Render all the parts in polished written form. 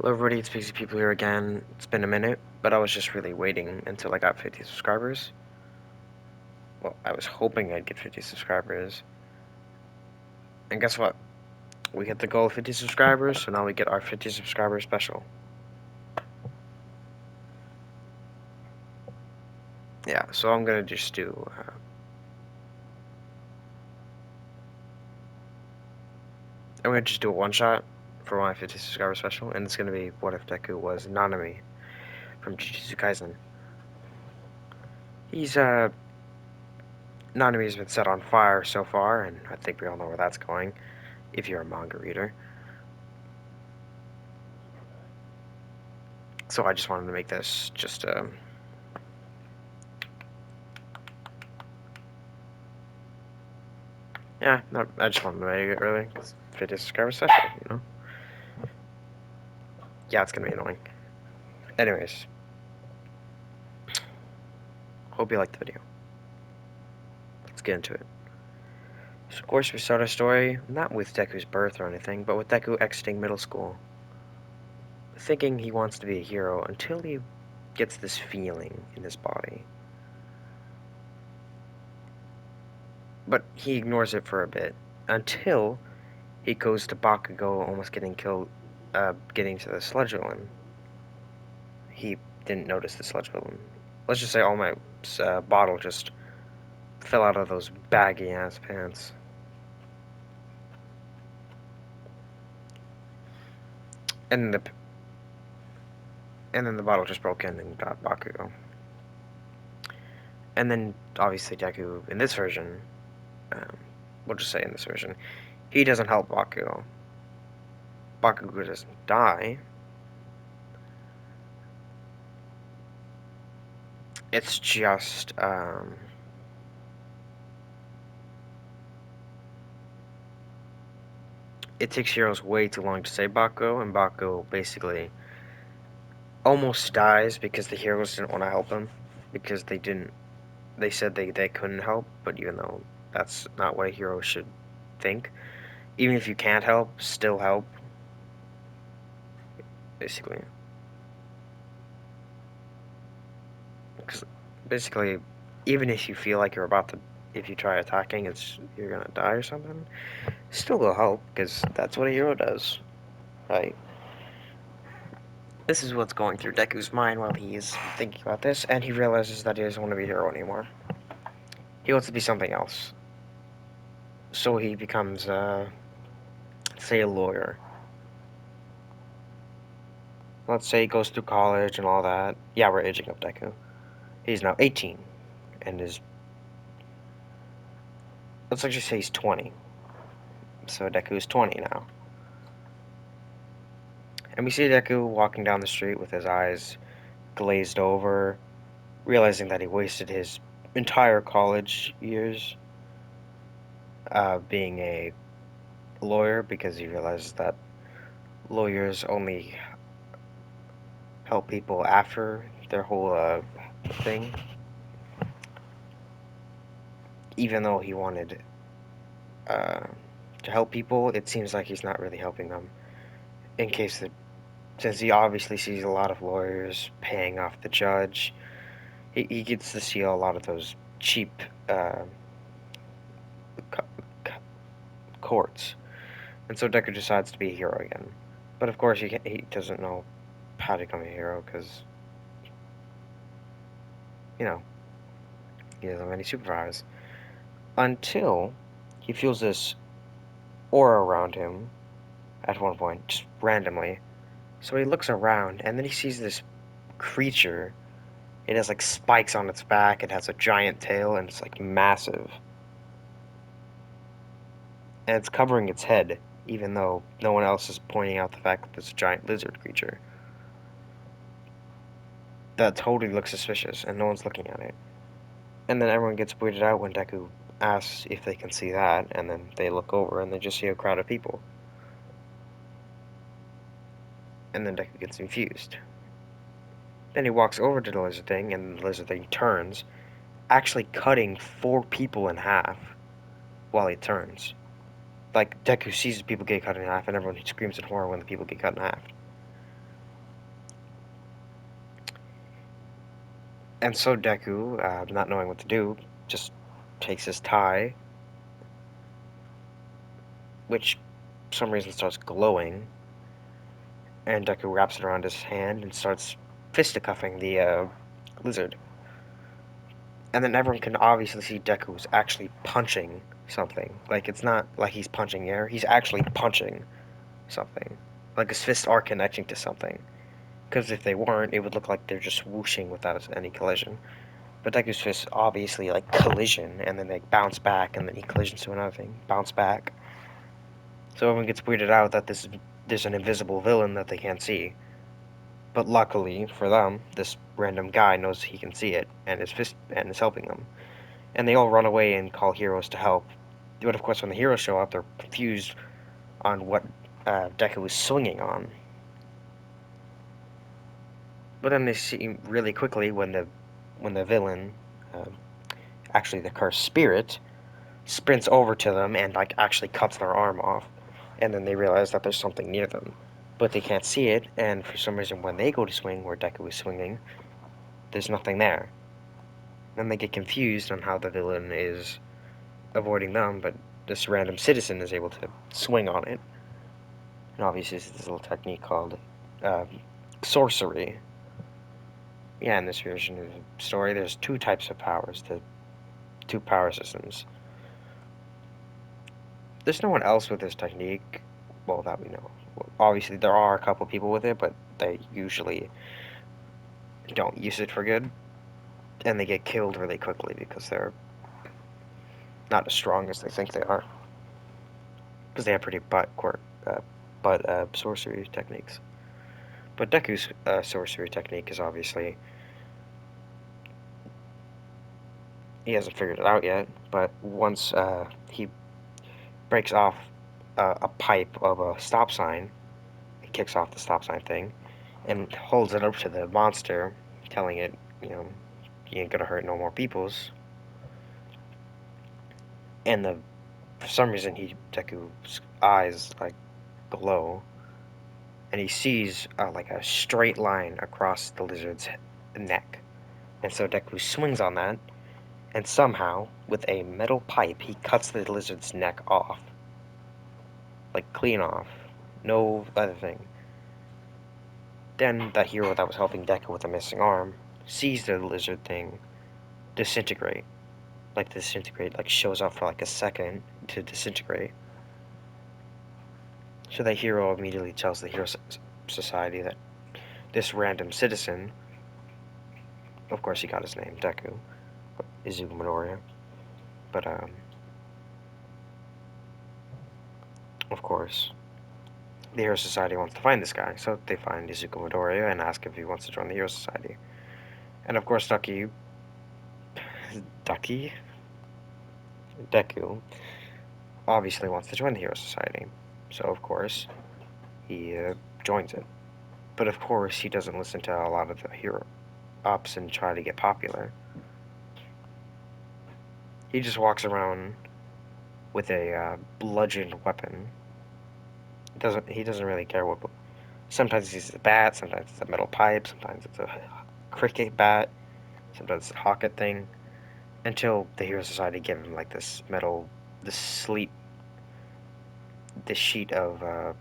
Hello everybody, it's Pixie People here again. It's been a minute, but I was just really waiting until I got 50 subscribers. Well, I was hoping I'd get 50 subscribers. And guess what? We hit the goal of 50 subscribers, so now we get our 50 subscriber special. Yeah, so I'm gonna just do... I'm gonna just do a one-shot for my 50 subscriber special, and it's gonna be What If Deku was Nanami from Jujutsu Kaisen. Nanami's been set on fire so far, and I think we all know where that's going, if you're a manga reader. So I just wanted to make this just, yeah, no, I just wanted to make it early, because 50 subscribers special, you know? Yeah, it's gonna be annoying. Anyways, hope you liked the video. Let's get into it. So, of course, we start our story, not with Deku's birth or anything, but with Deku exiting middle school. Thinking he wants to be a hero until he gets this feeling in his body. But he ignores it for a bit, until he goes to Bakugo almost getting killed, getting to the sludge villain. He didn't notice the sludge villain. Let's just say all my bottle just fell out of those baggy ass pants. And then the bottle just broke in and got Bakugo. And then obviously Deku in this version, we'll just say in this version, he doesn't help Bakugo. Bakugo doesn't die. It's just it takes heroes way too long to save Bakugo, and Bakugo basically almost dies because the heroes didn't want to help him, because they said they couldn't help, but even though that's not what a hero should think. Even if you can't help, still help, basically. Because basically, even if you feel like you're about to, if you try attacking, you're gonna die or something, still go help, because that's what a hero does, right? This is what's going through Deku's mind while he is thinking about this, and he realizes that he doesn't want to be a hero anymore. He wants to be something else. So he becomes, say, a lawyer. Let's say he goes through college and all that. Yeah, we're aging up Deku. He's now 18, and let's actually say he's 20. So Deku is 20 now. And we see Deku walking down the street with his eyes glazed over, realizing that he wasted his entire college years being a lawyer, because he realizes that lawyers only help people after their whole thing. Even though he wanted to help people, it seems like he's not really helping them. Since he obviously sees a lot of lawyers paying off the judge, he gets to see a lot of those cheap courts. And so Deku decides to be a hero again. But of course, he doesn't know how to become a hero because, you know, he doesn't have any superpowers. Until he feels this aura around him at one point, just randomly. So he looks around, and then he sees this creature. It has like spikes on its back, it has a giant tail, and it's like massive. And it's covering its head, even though no one else is pointing out the fact that it's a giant lizard creature. That totally looks suspicious, and no one's looking at it. And then everyone gets weirded out when Deku asks if they can see that, and then they look over and they just see a crowd of people. And then Deku gets confused. Then he walks over to the lizard thing, and the lizard thing turns, actually cutting 4 people in half while he turns. Like, Deku sees people get cut in half, and everyone screams in horror when the people get cut in half. And so Deku, not knowing what to do, just takes his tie, which for some reason starts glowing, and Deku wraps it around his hand and starts fisticuffing the lizard. And then everyone can obviously see Deku's actually punching something. Like, it's not like he's punching air, he's actually punching something. Like his fists are connecting to something. Because if they weren't, it would look like they're just whooshing without any collision. But Deku's fists obviously like collision, and then they bounce back, and then he collisions to another thing, bounce back. So everyone gets weirded out that there's an invisible villain that they can't see. But luckily for them, this random guy knows he can see it, and is helping them. And they all run away and call heroes to help. But of course, when the heroes show up, they're confused on what Deku is swinging on. But then they see really quickly when the villain, uh, actually the cursed spirit, sprints over to them and like actually cuts their arm off, and then they realize that there's something near them, but they can't see it. And for some reason, when they go to swing where Deku is swinging, there's nothing there. Then they get confused on how the villain is avoiding them, but this random citizen is able to swing on it. And obviously, it's this little technique called uh, sorcery. Yeah, in this version of the story, there's two types of powers, the two power systems. There's no one else with this technique, well, that we know. Well, obviously, there are a couple people with it, but they usually don't use it for good, and they get killed really quickly because they're not as strong as they think they are, because they have pretty sorcery techniques. But Deku's sorcery technique is obviously, he hasn't figured it out yet, but once he breaks off a pipe of a stop sign, he kicks off the stop sign thing, and holds it up to the monster, telling it, you know, you ain't gonna hurt no more peoples. And for some reason, Deku's eyes like glow, and he sees like a straight line across the lizard's neck. And so Deku swings on that, and somehow, with a metal pipe, he cuts the lizard's neck off. Like, clean off. No other thing. Then, that hero that was helping Deku with the missing arm sees the lizard thing disintegrate. Like, shows up for like a second to disintegrate. So the hero immediately tells the Hero Society that this random citizen, of course he got his name, Deku, Izuku Midoriya, but of course, the Hero Society wants to find this guy, so they find Izuku Midoriya and ask if he wants to join the Hero Society. And of course, Deku, obviously wants to join the Hero Society, so of course, he joins it. But of course, he doesn't listen to a lot of the hero ups and try to get popular. He just walks around with a bludgeoned weapon. He doesn't really care what. Sometimes it's a bat, sometimes it's a metal pipe, sometimes it's a cricket bat, sometimes it's a hocket thing. Until the Hero Society give him like this metal, this sleep, this sheet of.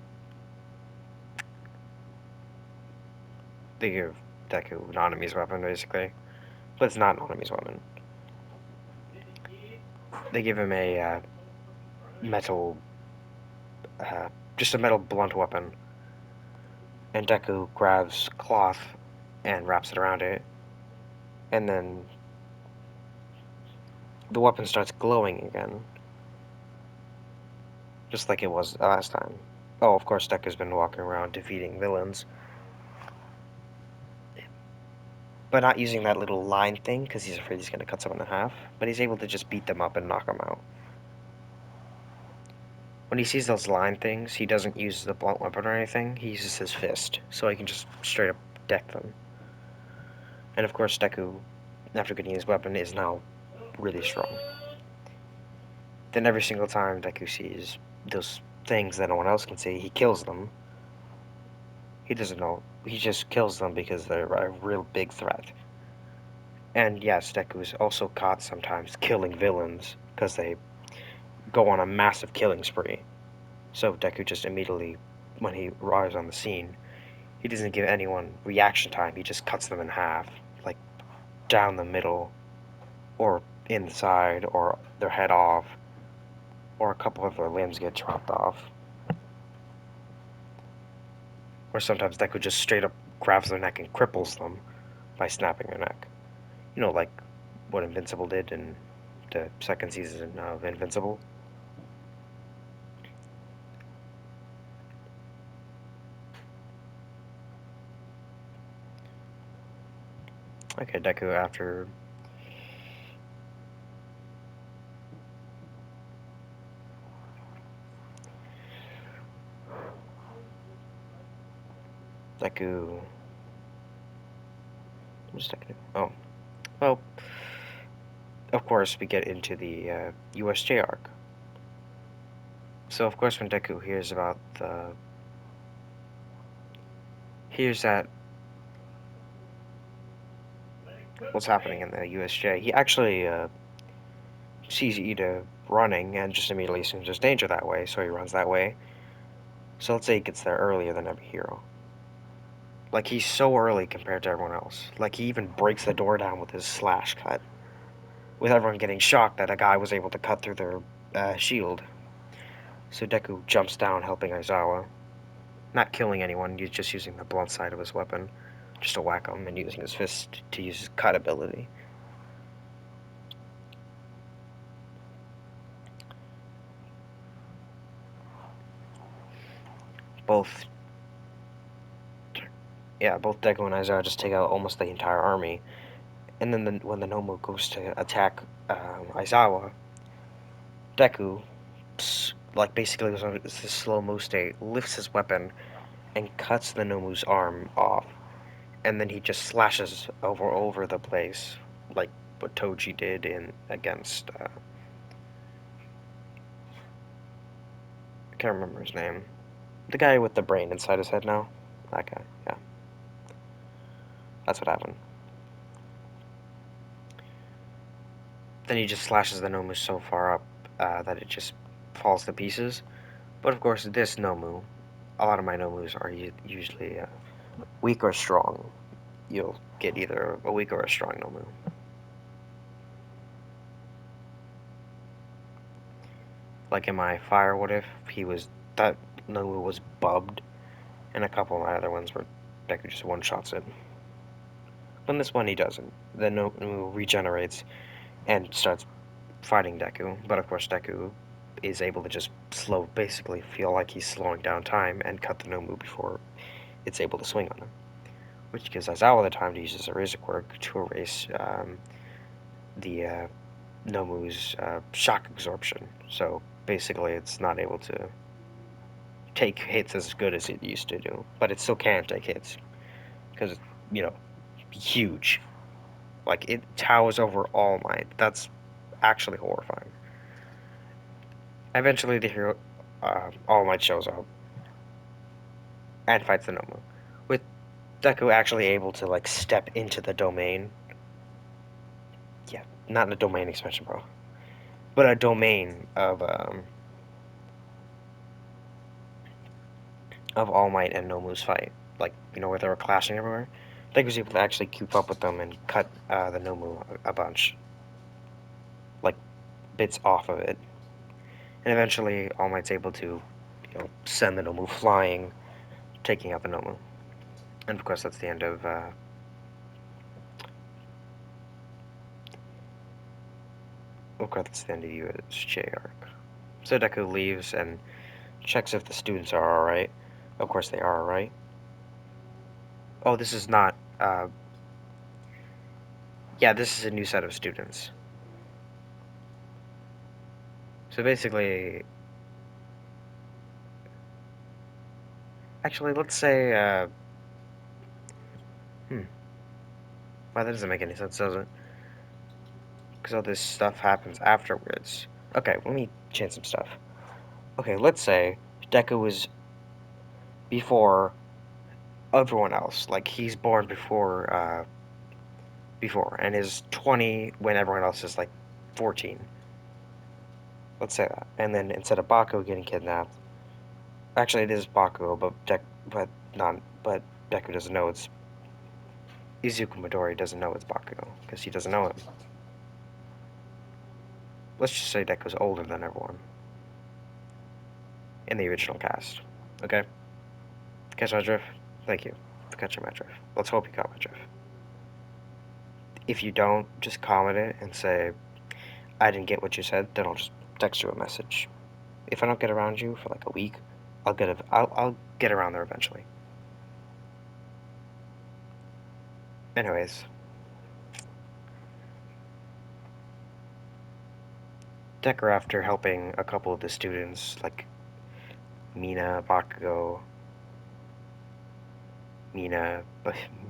They give Deku Nanami's weapon basically, but it's not Nanami's weapon. They give him a metal, just a metal blunt weapon, and Deku grabs cloth and wraps it around it, and then the weapon starts glowing again, just like it was last time. Oh, of course, Deku's been walking around defeating villains, but not using that little line thing because he's afraid he's going to cut someone in half, but he's able to just beat them up and knock them out. When he sees those line things, he doesn't use the blunt weapon or anything, he uses his fist, so he can just straight up deck them. And of course, Deku, after getting his weapon, is now really strong. Then every single time Deku sees those things that no one else can see, he kills them. He doesn't know. He just kills them because they're a real big threat. And yes, Deku is also caught sometimes killing villains because they go on a massive killing spree. So Deku just immediately, when he arrives on the scene, he doesn't give anyone reaction time. He just cuts them in half, like down the middle, or inside, or their head off, or a couple of their limbs get chopped off. Or sometimes Deku just straight up grabs their neck and cripples them by snapping their neck. You know, like what Invincible did in the second season of Invincible. Okay, Deku after Deku. What's Deku? Oh, well, of course we get into the USJ arc. So of course when Deku hears that what's happening in the USJ, he actually sees Ida running and just immediately assumes there's danger that way, so he runs that way. So let's say he gets there earlier than every hero. Like he's so early compared to everyone else. Like he even breaks the door down with his slash cut, with everyone getting shocked that a guy was able to cut through their shield. So Deku jumps down helping Aizawa, not killing anyone, he's just using the blunt side of his weapon just to whack him and using his fist to use his cut ability. Both both Deku and Aizawa just take out almost the entire army. And then when the Nomu goes to attack Aizawa, Deku, like basically was on this slow-mo state, lifts his weapon and cuts the Nomu's arm off. And then he just slashes over the place, like what Toji did in against I can't remember his name. The guy with the brain inside his head now. That guy, yeah. That's what happened. Then he just slashes the Nomu so far up that it just falls to pieces. But of course, this Nomu, a lot of my Nomus are usually weak or strong. You'll get either a weak or a strong Nomu. Like in my Fire What If, that Nomu was bubbed, and a couple of my other ones were Deku just one-shots it. But in this one, he doesn't. The Nomu regenerates and starts fighting Deku, but of course Deku is able to just basically feel like he's slowing down time and cut the Nomu before it's able to swing on him, which gives Aizawa the time to use his eraser quirk to erase the Nomu's shock absorption. So basically, it's not able to take hits as good as it used to do, but it still can take hits because it's huge. Like it towers over All Might. That's actually horrifying. Eventually, the hero All Might shows up and fights the Nomu, with Deku actually able to like step into the domain. Yeah, not in a domain expansion, bro, but a domain of All Might and Nomu's fight. Like where they were clashing everywhere. Deku was able to actually keep up with them and cut the Nomu a bunch, like bits off of it. And eventually, All Might's able to, send the Nomu flying, taking out the Nomu. And of course, that's the end of that's the end of USJ arc. So Deku leaves and checks if the students are alright. Of course they are alright. Oh, this is not, yeah, this is a new set of students. So basically, actually, let's say, wow, that doesn't make any sense, does it? Because all this stuff happens afterwards. Okay, let me change some stuff. Okay, let's say Deku was before everyone else. Like, he's born before, before, and is 20 when everyone else is like 14. Let's say that. And then instead of Bakugo getting kidnapped, actually it is Bakugo, but Deku doesn't know it's Izuku Midori doesn't know it's Bakugo because he doesn't know him. Let's just say Deku's older than everyone in the original cast. Okay? Catch my drift? Thank you for catching my drift. Let's hope you caught my drift. If you don't, just comment it and say, I didn't get what you said, then I'll just text you a message. If I don't get around you for like a week, I'll get around there eventually. Anyways. Deku, after helping a couple of the students, like Mina, Bakugo, Mina,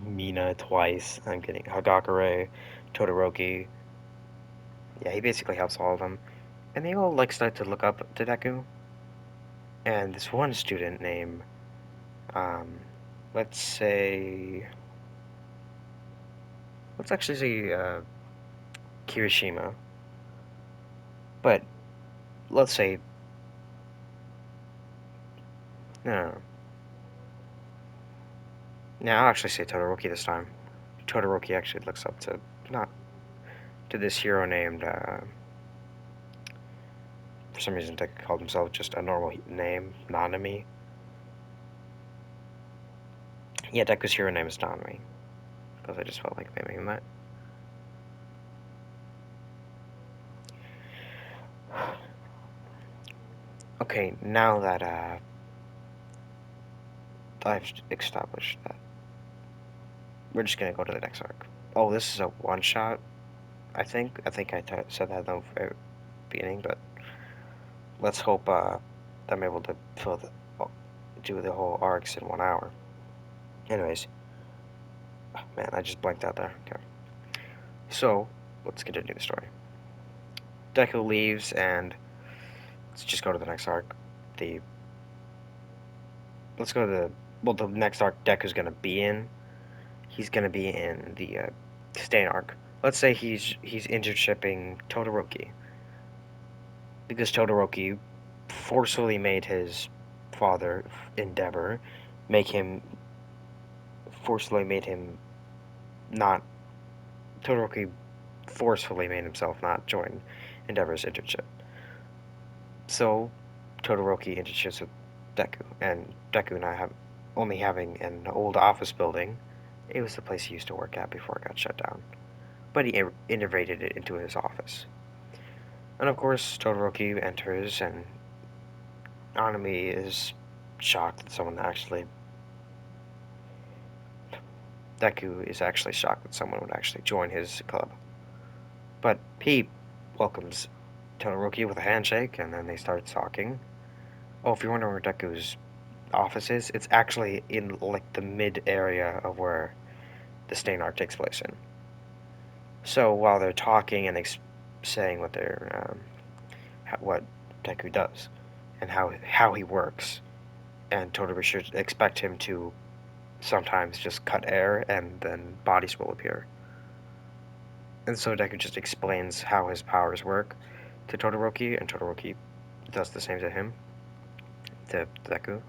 Mina twice, I'm kidding, Hagakure, Todoroki. Yeah, he basically helps all of them. And they all like start to look up to Deku. And this one student named, um, let's say, let's actually say Kirishima. But let's say, no, no, no. No, I'll actually say Todoroki this time. Todoroki actually looks up to, not to this hero named, for some reason Deku called himself just a normal name, Nanami. Yeah, Deku's hero name is Nanami, because I just felt like naming that. Okay, now that I've established that, we're just gonna go to the next arc. Oh, this is a one-shot, I think. I think I said that at the very beginning, but let's hope I'm able to do the whole arcs in 1 hour. Anyways, man, I just blanked out there. Okay. So, let's continue the story. Deku leaves, and let's just go to the next arc. Let's go to the next arc Deku's gonna be in. He's gonna be in the Stain arc. Let's say he's internshipping Todoroki, because Todoroki forcefully made his father, Endeavor, make him forcefully made him not Todoroki forcefully made himself not join Endeavor's internship. So Todoroki internships with Deku, and Deku and I have only having an old office building. It was the place he used to work at before it got shut down, but he integrated it into his office. And of course, Todoroki enters, and Nanami is shocked that someone actually. Deku is actually shocked that someone would actually join his club. But he welcomes Todoroki with a handshake, and then they start talking. Oh, if you're wondering where Deku's office is, it's actually in like the mid area of where the Stain arc takes place in. So while they're talking and saying what what Deku does and how he works, and Todoroki should expect him to sometimes just cut air and then bodies will appear. And so Deku just explains how his powers work to Todoroki, and Todoroki does the same to him, to Deku.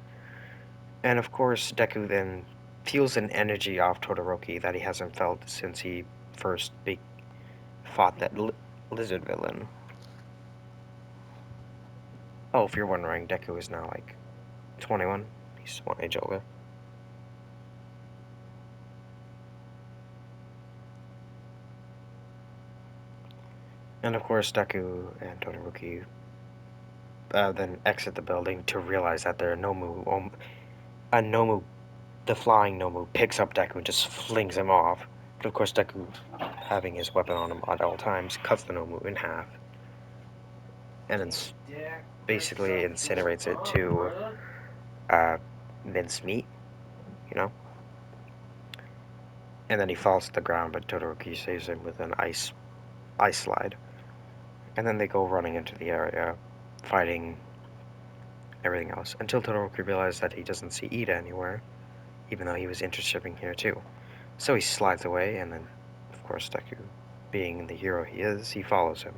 And of course, Deku then feels an energy off Todoroki that he hasn't felt since he first fought that lizard villain. Oh, if you're wondering, Deku is now like 21. He's one age older. And of course, Deku and Todoroki then exit the building to realize that their Nomu, the flying Nomu, picks up Deku and just flings him off. But of course, Deku, having his weapon on him at all times, cuts the Nomu in half and then basically incinerates it to mince meat, you know? And then he falls to the ground, but Todoroki saves him with an ice slide. And then they go running into the area, fighting everything else, until Todoroki realizes that he doesn't see Ida anywhere, even though he was intershipping here too. So he slides away and then of course, Deku, being the hero he is, he follows him.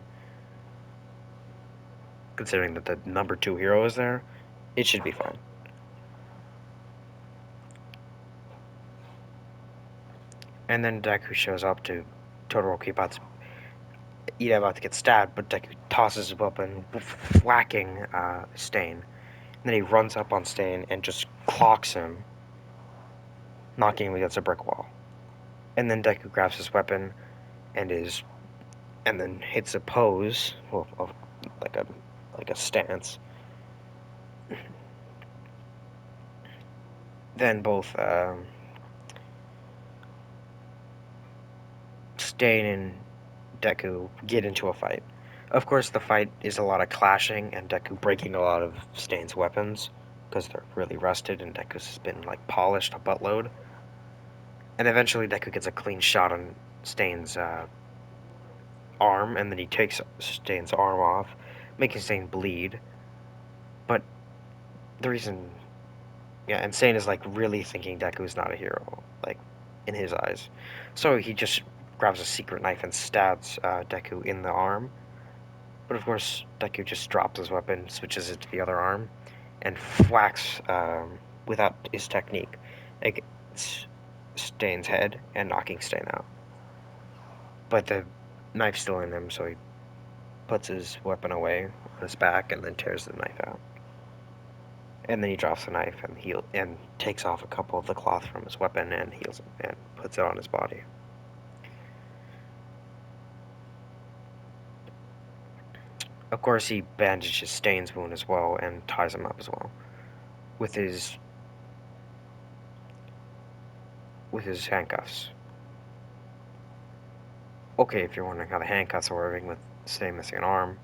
Considering that the number 2 hero is there, it should be fine. And then Deku shows up to Todoroki about to get stabbed, but Deku tosses his weapon, whacking Stain. And then he runs up on Stain and just clocks him, knocking him against a brick wall. And then Deku grabs his weapon and then hits a pose, like a stance. Then both Stain and Deku get into a fight. Of course, the fight is a lot of clashing and Deku breaking a lot of Stain's weapons because they're really rusted and Deku's been like polished a buttload. And eventually Deku gets a clean shot on Stain's arm, and then he takes Stain's arm off, making Stain bleed. But the reason, yeah, and Stain is like really thinking Deku's not a hero, like in his eyes. So he just grabs a secret knife and stabs Deku in the arm. But of course, Deku just drops his weapon, switches it to the other arm, and whacks without his technique against Stain's head and knocking Stain out. But the knife's still in him, so he puts his weapon away on his back and then tears the knife out. And then he drops the knife and takes off a couple of the cloth from his weapon and heals him and puts it on his body. Of course, he bandages Stain's wound as well and ties him up as well with his handcuffs. Okay, if you're wondering how the handcuffs are working with Stain missing an arm,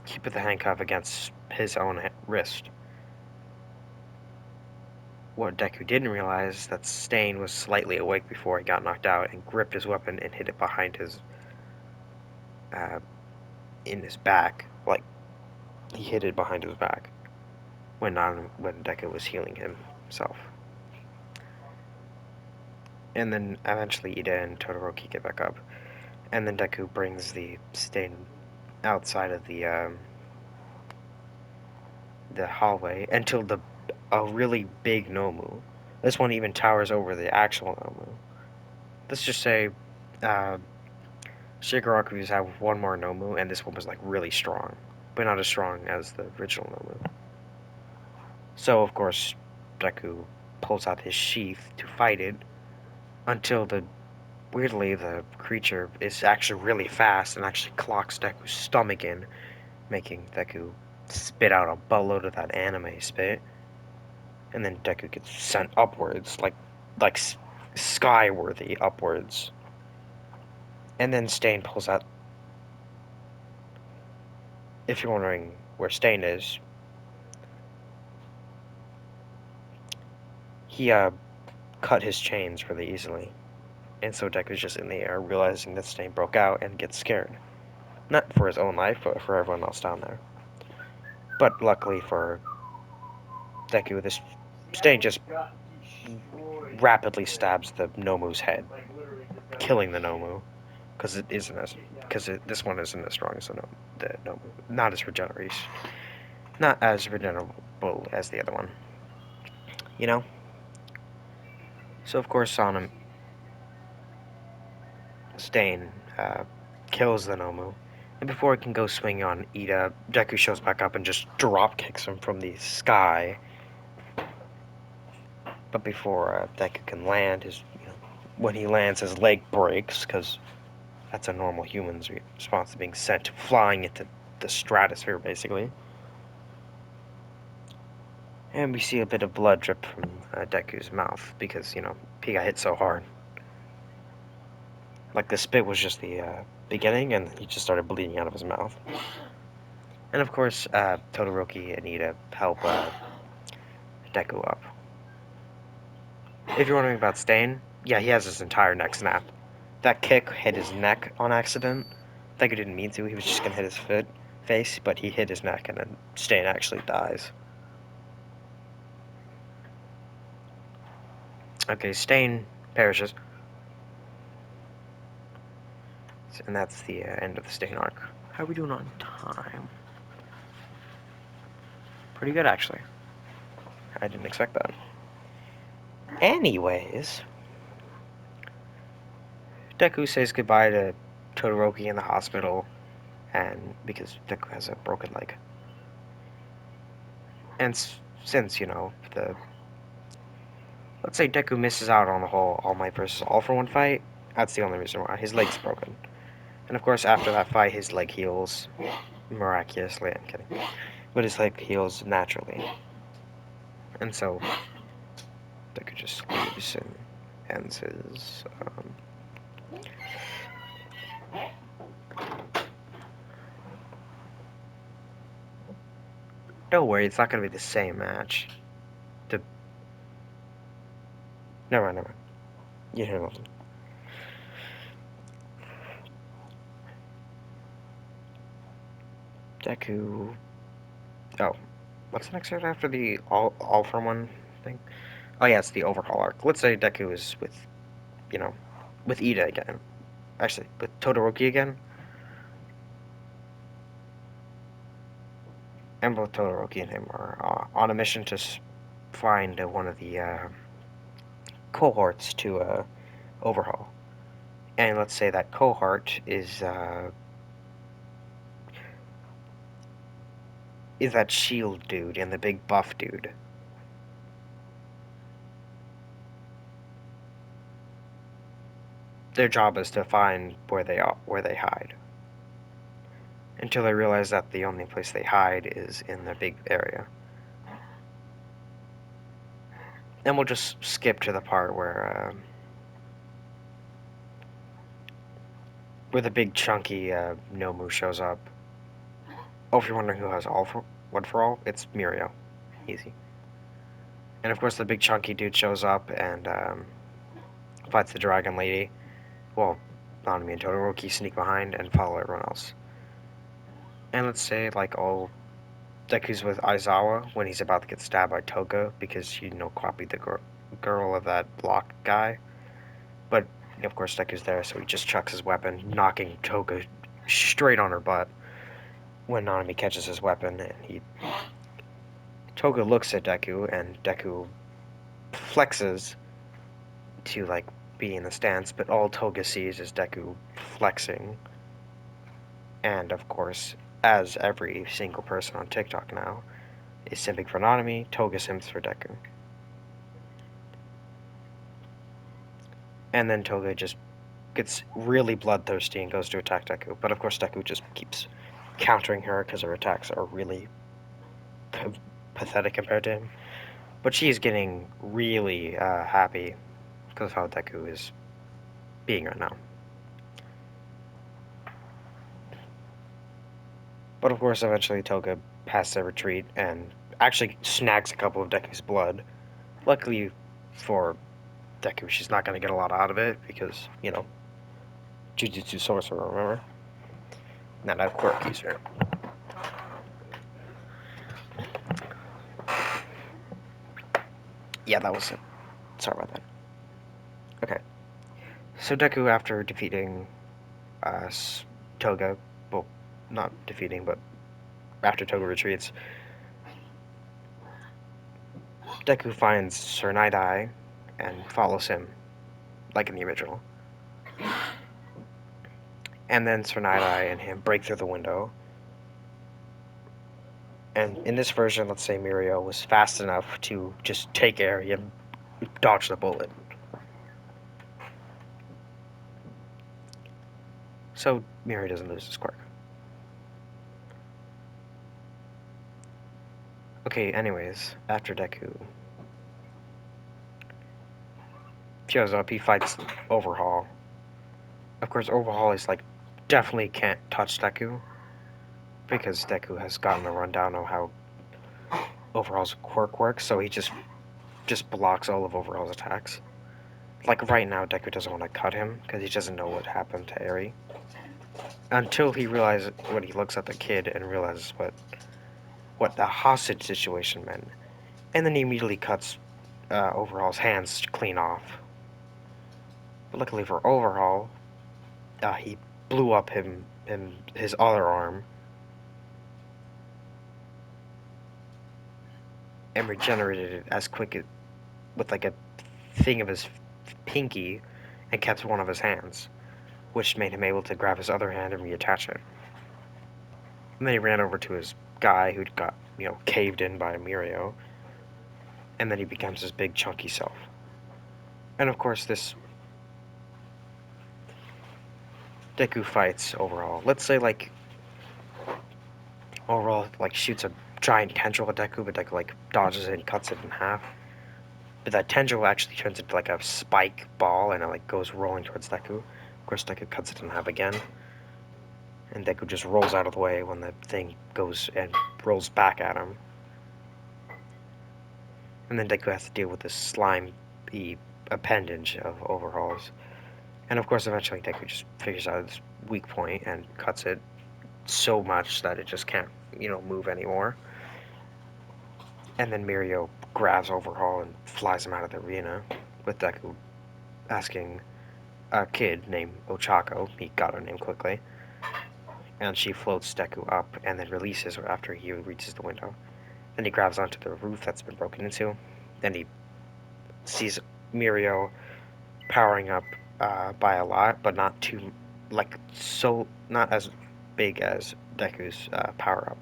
he put the handcuff against his own wrist. What Deku didn't realize is that Stain was slightly awake before he got knocked out and gripped his weapon and hid it behind his in his back, like he hid it behind his back when Deku was healing himself. And then eventually Ida and Todoroki get back up, and then Deku brings the Stain outside of the hallway until a really big Nomu. This one even towers over the actual Nomu. Let's just say Shigaraku's have one more Nomu, and this one was like really strong, but not as strong as the original Nomu. So of course, Deku pulls out his sheath to fight it, until weirdly the creature is actually really fast and actually clocks Deku's stomach in, making Deku spit out a buttload of that anime spit, and then Deku gets sent upwards, like skyworthy upwards. And then Stain pulls out. If you're wondering where Stain is, he cut his chains really easily, and so Deku's just in the air, realizing that Stain broke out and gets scared. Not for his own life, but for everyone else down there. But luckily for Deku, this Stain just rapidly stabs the Nomu's head, killing the Nomu, because this one isn't as strong as the Nomu, not as regenerable as the other one, you know. So of course, Stain kills the Nomu, and before he can go swing on Ida, Deku shows back up and just drop kicks him from the sky. But before Deku can land, when he lands, his leg breaks, because that's a normal human's response to being sent flying into the stratosphere, basically. And we see a bit of blood drip from Deku's mouth, because, he got hit so hard. Like, the spit was just the beginning, and he just started bleeding out of his mouth. And of course, Todoroki and Ida help Deku up. If you're wondering about Stain, yeah, he has his entire neck snapped. That kick hit his neck on accident. Deku didn't mean to, he was just gonna hit his face, but he hit his neck, and then Stain actually dies. Okay, Stain perishes. And that's the end of the Stain arc. How are we doing on time? Pretty good, actually. I didn't expect that. Anyways, Deku says goodbye to Todoroki in the hospital, and because Deku has a broken leg. And since, let's say Deku misses out on the whole All Might versus All for One fight, that's the only reason why. His leg's broken. And of course, after that fight, his leg heals miraculously. I'm kidding. But his leg heals naturally. And so, Deku just leaves and ends his, Don't worry, it's not gonna be the same match. Never mind, never mind. You hear nothing. Deku. Oh, what's the next arc after the all for one thing? Oh yeah, it's the overhaul arc. Let's say Deku is with, with Ida again. Actually, with Todoroki again. And both Todoroki and him are on a mission to find one of the cohorts to overhaul. And let's say that cohort is that shield dude and the big buff dude. Their job is to find where they hide. Until they realize that the only place they hide is in the big area. And we'll just skip to the part where the big chunky Nomu shows up. Oh, if you're wondering who has one for all, it's Mirio. Easy. And of course, the big chunky dude shows up and fights the dragon lady. Well, Nanami and Todoroki sneak behind and follow everyone else. And let's say, like, Deku's with Aizawa when he's about to get stabbed by Toga because copied the girl of that block guy. But, of course, Deku's there, so he just chucks his weapon, knocking Toga straight on her butt. When Nanami catches his weapon, and Toga looks at Deku, and Deku flexes to, like, be in the stance, but all Toga sees is Deku flexing. And, of course, as every single person on TikTok now is simping for Nanami, Toga simps for Deku. And then Toga just gets really bloodthirsty and goes to attack Deku. But, of course, Deku just keeps countering her because her attacks are really pathetic compared to him. But she's getting really happy because of how Deku is being right now. But of course, eventually Toga passes a retreat and actually snags a couple of Deku's blood. Luckily for Deku, she's not going to get a lot out of it because, Jujutsu Sorcerer, remember? Not a quirk user. Yeah, that was it. Sorry about that. Okay. So Deku, after defeating Toga, well, not defeating, but after Toga retreats, Deku finds Sir Night-Eye and follows him, like in the original. And then Sir Night-Eye and him break through the window. And in this version, let's say Mirio was fast enough to just take air and dodge the bullet. So Mirio doesn't lose his quirk. Okay, anyways, after Deku shows up, he fights Overhaul. Of course, Overhaul is like, definitely can't touch Deku, because Deku has gotten a rundown of how Overhaul's quirk works, so he just blocks all of Overhaul's attacks. Like right now, Deku doesn't want to cut him, because he doesn't know what happened to Eri. Until he realizes, when he looks at the kid and realizes what the hostage situation meant. And then he immediately cuts Overhaul's hands clean off. But luckily for Overhaul, he blew up his other arm and regenerated it as quick with like a thing of his pinky and kept one of his hands, which made him able to grab his other hand and reattach it. And then he ran over to his guy who'd got, caved in by Mirio, and then he becomes his big chunky self. And of course, this Deku fights Overhaul. Let's say like Overhaul like shoots a giant tendril at Deku, but Deku like dodges it and cuts it in half. But that tendril actually turns into like a spike ball and it like goes rolling towards Deku. Of course, Deku cuts it in half again, and Deku just rolls out of the way when the thing goes and rolls back at him. And then Deku has to deal with this slimy appendage of Overhauls. And of course, eventually Deku just figures out its weak point and cuts it so much that it just can't, move anymore. And then Mirio grabs Overhaul and flies him out of the arena, with Deku asking a kid named Ochako, he got her name quickly, and she floats Deku up and then releases her after he reaches the window. Then he grabs onto the roof that's been broken into. Then he sees Mirio powering up by a lot, but not too, not as big as Deku's power up.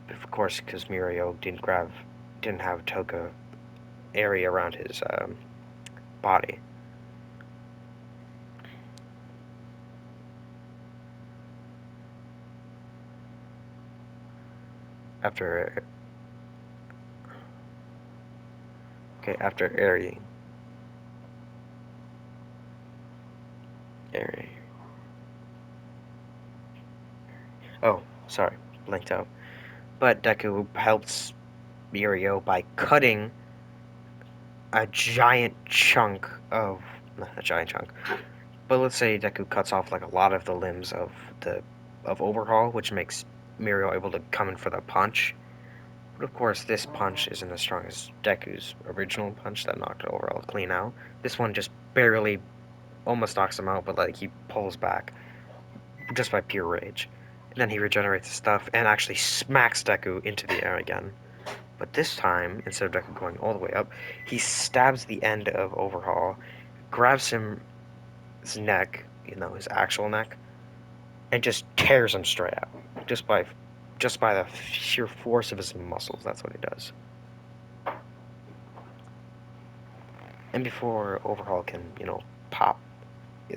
But of course, because Mirio didn't have Toga area around his body. After Eri. Oh, sorry, blinked out. But Deku helps Mirio by cutting a giant chunk of, not a giant chunk, but let's say Deku cuts off like a lot of the limbs of Overhaul, which makes Mirio able to come in for the punch. But of course, this punch isn't as strong as Deku's original punch that knocked Overhaul clean out. This one just barely, almost knocks him out, but like he pulls back just by pure rage. And then he regenerates his stuff and actually smacks Deku into the air again. But this time, instead of Deku going all the way up, he stabs the end of Overhaul, grabs his neck, his actual neck, and just tears him straight out. Just by the sheer force of his muscles, that's what he does. And before Overhaul can, pop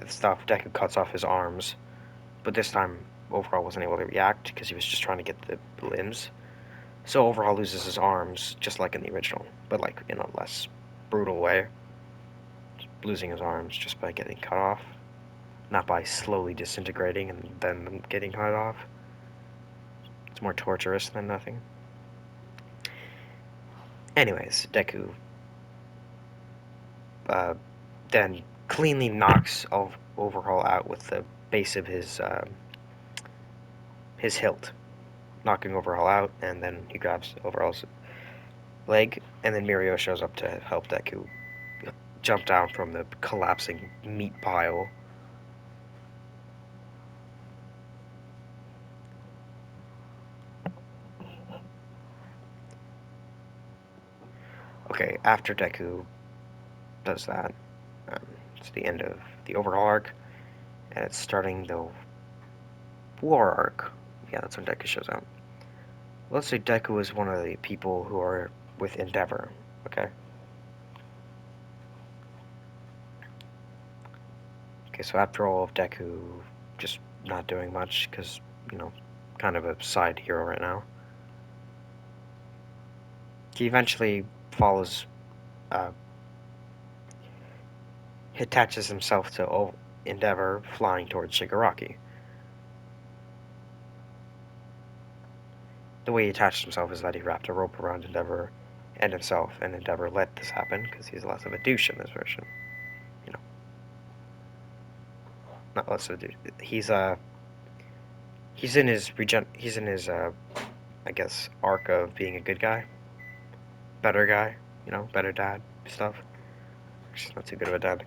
stuff, Deku cuts off his arms. But this time, Overhaul wasn't able to react because he was just trying to get the limbs. So Overhaul loses his arms, just like in the original, but like in a less brutal way. Losing his arms just by getting cut off, not by slowly disintegrating and then getting cut off. It's more torturous than nothing. Anyways, Deku then cleanly knocks Overhaul out with the base of his hilt, knocking Overhaul out, and then he grabs Overhaul's leg, and then Mirio shows up to help Deku jump down from the collapsing meat pile. Okay, after Deku does that, it's the end of the Overhaul arc, and it's starting the War arc. Yeah, that's when Deku shows up. Let's say Deku is one of the people who are with Endeavor, okay? Okay, so after all of Deku just not doing much, because, kind of a side hero right now, he eventually follows, he attaches himself to Endeavor, flying towards Shigaraki. The way he attached himself is that he wrapped a rope around Endeavor and himself, and Endeavor let this happen because he's less of a douche in this version. Not less of a douche. He's in his I guess, arc of being a good guy, better guy, better dad stuff. She's not too good of a dad.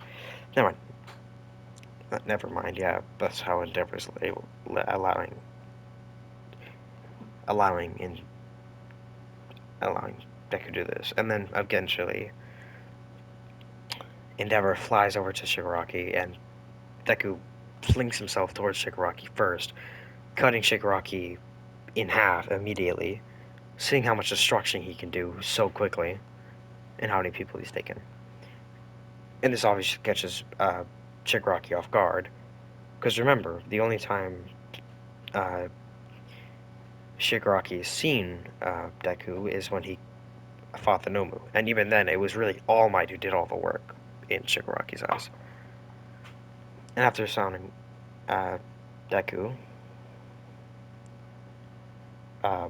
Never mind. Never mind, yeah, that's how Endeavor's allowing allowing in allowing Deku to do this. And then eventually Endeavor flies over to Shigaraki, and Deku flings himself towards Shigaraki first, cutting Shigaraki in half immediately, seeing how much destruction he can do so quickly, and how many people he's taken. And this obviously catches Shigaraki off guard, because remember, the only time uh, Shigaraki has seen Deku is when he fought the Nomu, and even then, it was really All Might who did all the work in Shigaraki's eyes. And after sounding Deku uh,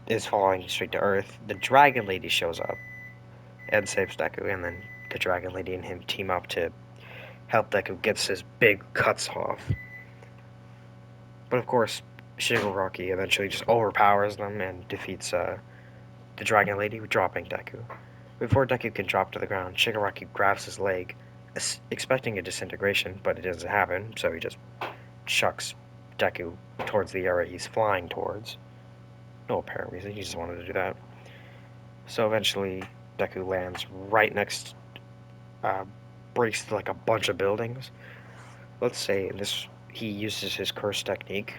is falling straight to Earth, the Dragon Lady shows up and saves Deku, and then the Dragon Lady and him team up to help Deku gets his big cuts off. But of course, Shigaraki eventually just overpowers them and defeats the Dragon Lady, dropping Deku. Before Deku can drop to the ground, Shigaraki grabs his leg, expecting a disintegration, but it doesn't happen, so he just chucks Deku towards the area he's flying towards. No apparent reason, he just wanted to do that. So eventually, Deku lands right next, breaks through like a bunch of buildings. Let's say this, he uses his curse technique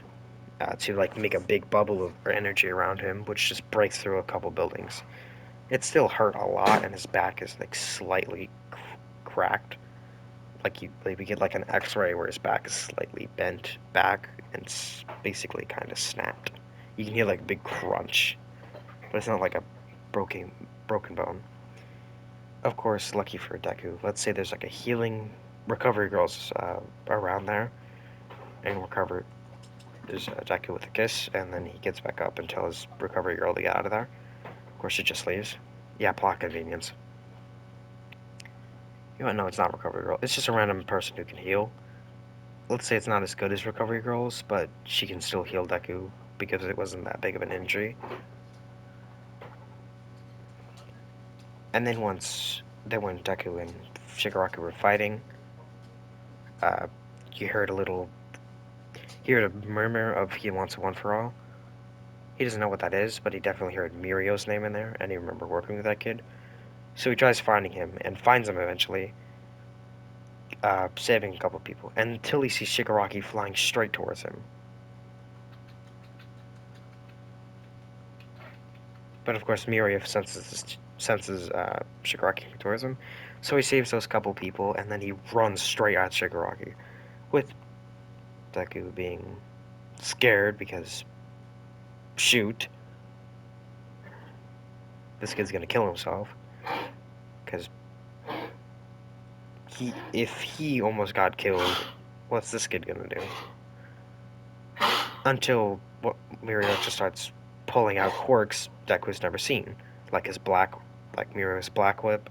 to like make a big bubble of energy around him, which just breaks through a couple buildings. It still hurt a lot, and his back is like slightly cracked. Like we get like an X-ray where his back is slightly bent back and it's basically kind of snapped. You can hear like a big crunch, but it's not like a broken bone. Of course, lucky for Deku, let's say there's like a healing recovery girls around there, and recover. There's Deku with a kiss, and then he gets back up and tells recovery girl to get out of there. Of course, she just leaves. Yeah, plot convenience. You know, no, it's not recovery girl. It's just a random person who can heal. Let's say it's not as good as recovery girls, but she can still heal Deku because it wasn't that big of an injury. And then when Deku and Shigaraki were fighting, uh, you heard a murmur of he wants a one for all. He doesn't know what that is, but he definitely heard Mirio's name in there, and he remember working with that kid. So he tries finding him, and finds him eventually, saving a couple people, until he sees Shigaraki flying straight towards him. But of course, Mirio senses Shigaraki towards him, so he saves those couple people, and then he runs straight at Shigaraki, with Deku being scared because, shoot, this kid's gonna kill himself. Because if he almost got killed, what's this kid gonna do? Until Mirio just starts pulling out quirks Deku's never seen, like Mirio's black whip.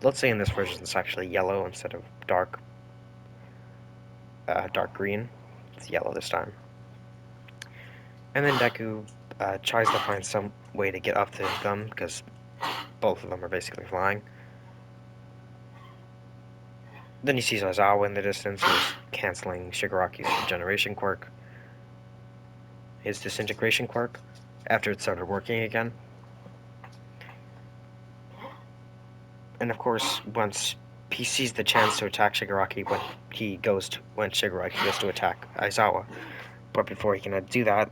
Let's say in this version it's actually yellow instead of dark green. It's yellow this time. And then Deku tries to find some way to get up to them because both of them are basically flying. Then he sees Aizawa in the distance, who's canceling Shigaraki's regeneration quirk, his disintegration quirk, after it started working again. And of course, once he sees the chance to attack Shigaraki when Shigaraki goes to attack Aizawa. But before he can do that,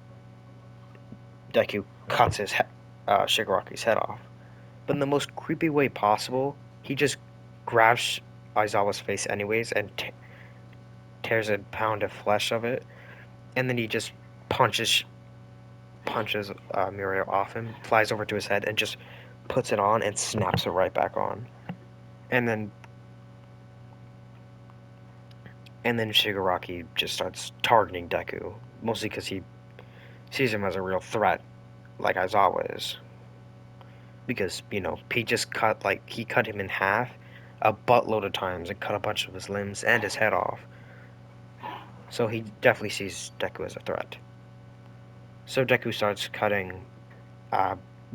Deku cuts Shigaraki's head off. But in the most creepy way possible, he just grabs Aizawa's face anyways and tears a pound of flesh of it, and then he just punches Mirio off him, flies over to his head, and just puts it on and snaps it right back on. And then Shigaraki just starts targeting Deku, mostly because he sees him as a real threat, like Aizawa is. Because, he cut him in half a buttload of times and cut a bunch of his limbs and his head off. So he definitely sees Deku as a threat. So Deku starts cutting,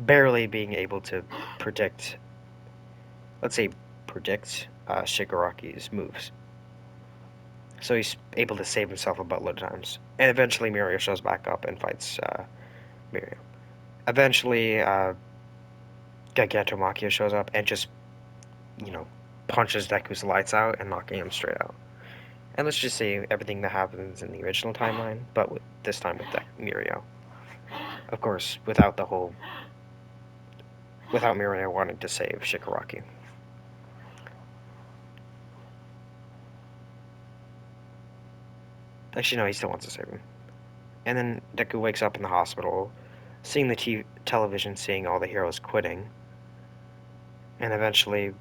barely being able to predict, let's say, Shigaraki's moves. So he's able to save himself a buttload of times. And eventually Mirio shows back up and fights Mirio. Eventually, Gigantomachia shows up and just, you know, punches Deku's lights out and knocking him straight out. And let's just say everything that happens in the original timeline, but this time with Mirio. Of course, without Mirio wanting to save Shigaraki. Actually, no, he still wants to save him. And then Deku wakes up in the hospital, seeing the television, seeing all the heroes quitting, and eventually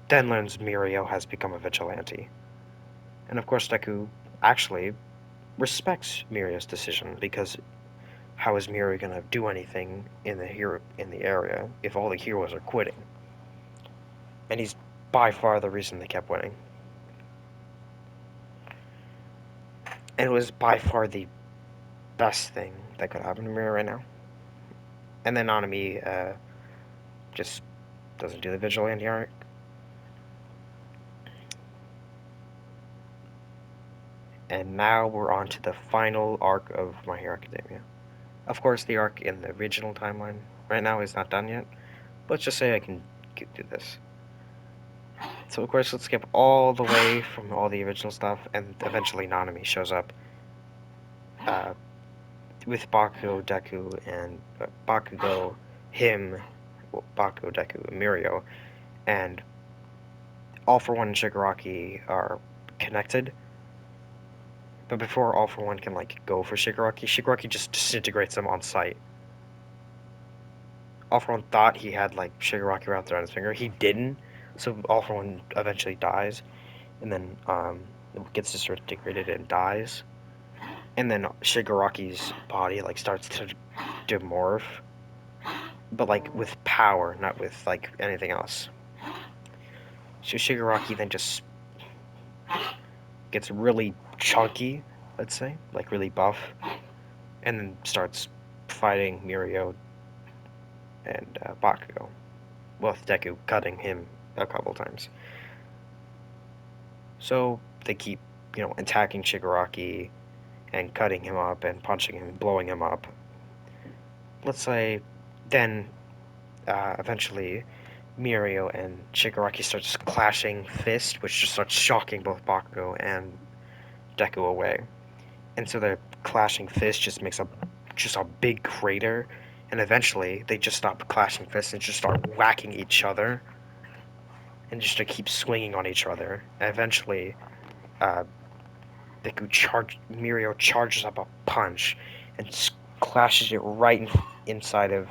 then learns Mirio has become a vigilante. And of course, Deku actually respects Mirio's decision because how is Mirio gonna do anything in the area if all the heroes are quitting? And he's by far the reason they kept winning. And it was by far the best thing that could happen to Mirio right now. And then Nanami just doesn't do the vigilante arc. And now we're on to the final arc of My Hero Academia. Of course, the arc in the original timeline right now is not done yet. Let's just say I can do this. So of course, let's skip all the way from all the original stuff, and eventually Nanami shows up uh, with Bakugo, Deku, and Bakugo, Bakugo, Deku, and Mirio, and All for One and Shigaraki are connected. But before All for One can go for Shigaraki just disintegrates them on sight. All for One thought he had Shigaraki wrapped around his finger. He didn't, so All for One eventually dies, and then gets disintegrated and dies. And then Shigaraki's body starts to demorph, but with power, not with anything else. So Shigaraki then just gets really chunky, let's say, really buff, and then starts fighting Mirio and Bakugo, with Deku cutting him a couple times. So they keep, attacking Shigaraki and cutting him up and punching him and blowing him up. Let's say then eventually Mirio and Shigaraki starts clashing fists, which just starts shocking both Bakugo and Deku away. And so their clashing fists just makes just a big crater, and eventually they just stop clashing fists and just start whacking each other, and just to keep swinging on each other. And eventually, uh, Mirio charges up a punch and clashes it right inside of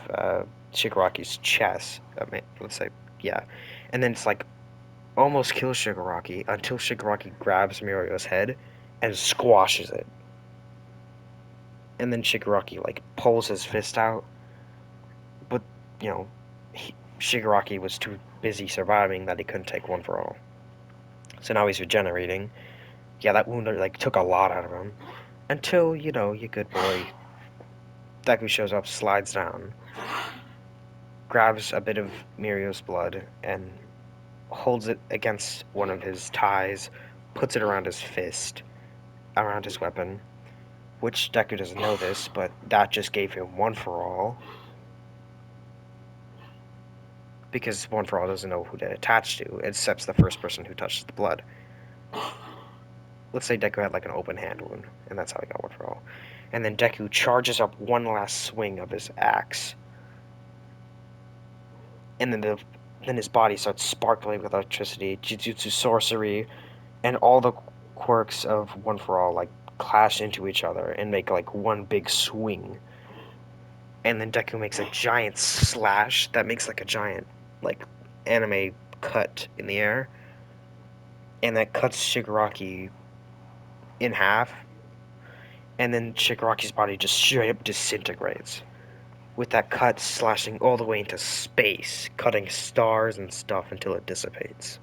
Shigaraki's chest. I mean, let's say, yeah, and then it's almost kills Shigaraki until Shigaraki grabs Mirio's head and squashes it. And then Shigaraki pulls his fist out, but you know, Shigaraki was too busy surviving that he couldn't take one for all. So now he's regenerating. Yeah, that wound took a lot out of him. Until your good boy Deku shows up, slides down, grabs a bit of Mirio's blood, and holds it against one of his ties, puts it around his fist, around his weapon, which Deku doesn't know this, but that just gave him one for all. Because one for all doesn't know who to attach to, except the first person who touches the blood. Let's say Deku had an open hand wound, and that's how he got one for all. And then Deku charges up one last swing of his axe, and then his body starts sparkling with electricity, jutsu sorcery, and all the quirks of One for All clash into each other and make one big swing. And then Deku makes a giant slash that makes a giant anime cut in the air, and that cuts Shigaraki in half. And then Shigaraki's body just straight up disintegrates, with that cut slashing all the way into space, cutting stars and stuff until it dissipates.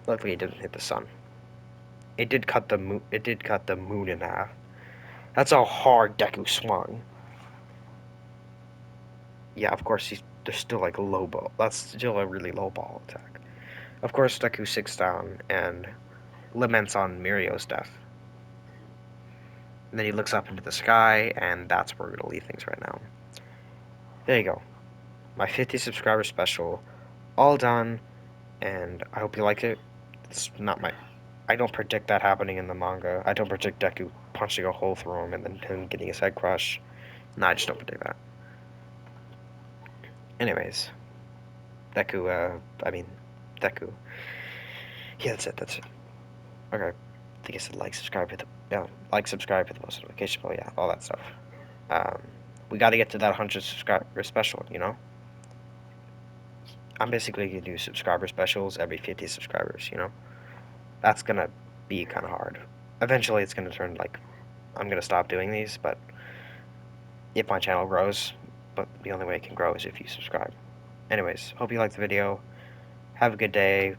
Luckily, it didn't hit the sun. It did cut the moon. It did cut the moon in half. That's how hard Deku swung. Yeah, of course there's still low ball. That's still a really low ball attack. Of course, Deku sits down and laments on Mirio's death. And then he looks up into the sky, and that's where we're going to leave things right now. There you go. My 50 subscriber special, all done, and I hope you liked it. It's not my... I don't predict that happening in the manga. I don't predict Deku punching a hole through him and then him getting his head crushed. No, I just don't predict that. Anyways, Deku, Deku. Yeah, that's it. Okay. I think I said like, subscribe, hit the, yeah, like, subscribe, hit the post notification bell, yeah, all that stuff. We gotta get to that 100 subscriber special, you know? I'm basically gonna do subscriber specials every 50 subscribers, you know? That's gonna be kind of hard. Eventually it's gonna turn, like, I'm gonna stop doing these, but if my channel grows, but the only way it can grow is if you subscribe. Anyways, hope you liked the video. Have a good day.